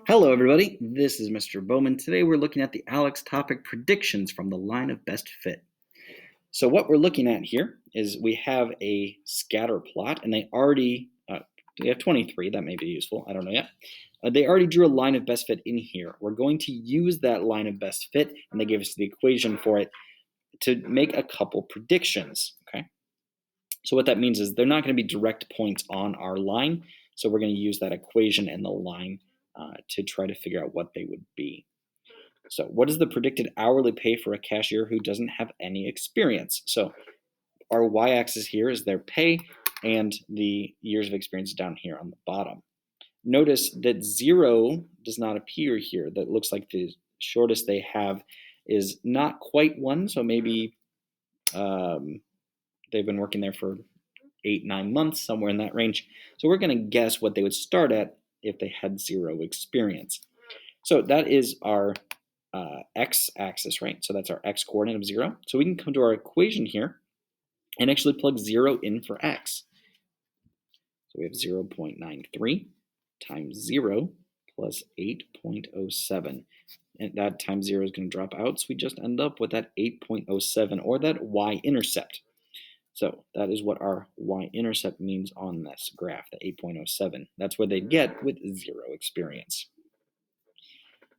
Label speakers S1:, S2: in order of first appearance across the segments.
S1: Hello, everybody. This is Mr. Bowman. Today we're looking at the ALEKS topic predictions from the line of best fit. So what we're looking at here is we have a scatter plot, and they have 23. That may be useful. I don't know yet. They already drew a line of best fit in here. We're going to use that line of best fit, and they gave us the equation for it to make a couple predictions. Okay. So what that means is they're not going to be direct points on our line. So we're going to use that equation and the line to try to figure out what they would be. So what is the predicted hourly pay for a cashier who doesn't have any experience? So our y-axis here is their pay, and the years of experience down here on the bottom. Notice that 0 does not appear here. That looks like the shortest they have is not quite 1, so maybe they've been working there for 8-9 months, somewhere in that range. So we're going to guess what they would start at if they had 0 experience. So that is our x-axis, right? So that's our x-coordinate of 0. So we can come to our equation here and actually plug 0 in for x. So we have 0.93 times 0 plus 8.07. And that times 0 is going to drop out, so we just end up with that 8.07, or that y-intercept. So that is what our y-intercept means on this graph, the 8.07. That's where they get with 0 experience.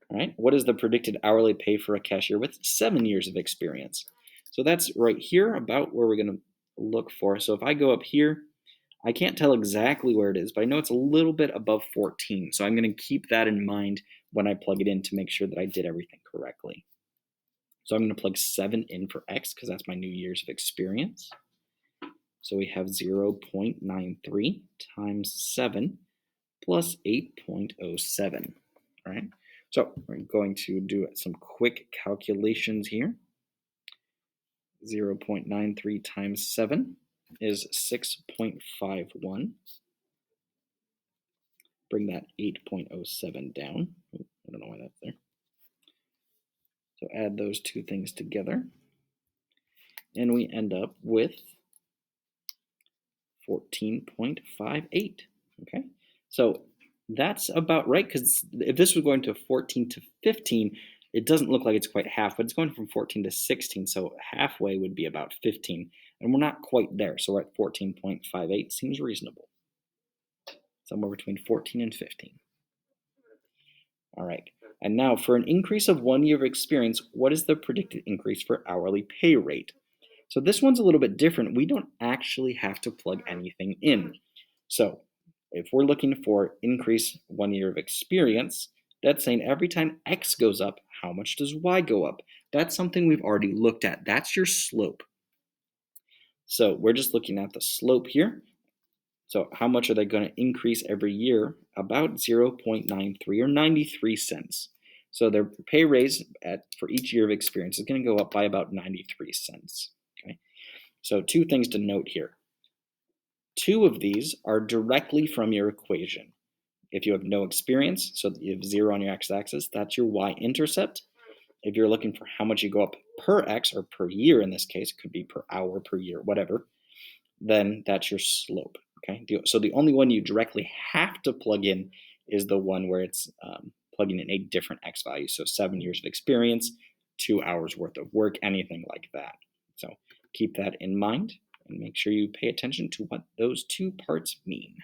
S1: All right, what is the predicted hourly pay for a cashier with 7 years of experience? So that's right here, about where we're going to look for. So if I go up here, I can't tell exactly where it is, but I know it's a little bit above 14. So I'm going to keep that in mind when I plug it in to make sure that I did everything correctly. So I'm going to plug 7 in for x because that's my new years of experience. So we have 0.93 times 7 plus 8.07, all right? So we're going to do some quick calculations here. 0.93 times 7 is 6.51. Bring that 8.07 down. I don't know why that's there. So add those two things together, and we end up with 14.58. Okay, so that's about right, because if this was going to 14 to 15, it doesn't look like it's quite half, but it's going from 14 to 16, so halfway would be about 15, and we're not quite there, so we're at 14.58. Seems reasonable. Somewhere between 14 and 15. All right, and now for an increase of 1 year of experience, what is the predicted increase for hourly pay rate? So this one's a little bit different. We don't actually have to plug anything in. So if we're looking for increase 1 year of experience, that's saying every time x goes up, how much does y go up? That's something we've already looked at. That's your slope. So we're just looking at the slope here. So how much are they going to increase every year? About 0.93 or 93 cents. So their pay raise for each year of experience is going to go up by about 93 cents. Okay. So two things to note here. Two of these are directly from your equation. If you have no experience, so you have 0 on your x-axis, that's your y-intercept. If you're looking for how much you go up per x, or per year in this case, it could be per hour, per year, whatever, then that's your slope. Okay, so the only one you directly have to plug in is the one where it's plugging in a different x value. So 7 years of experience, 2 hours worth of work, anything like that. So keep that in mind and make sure you pay attention to what those two parts mean.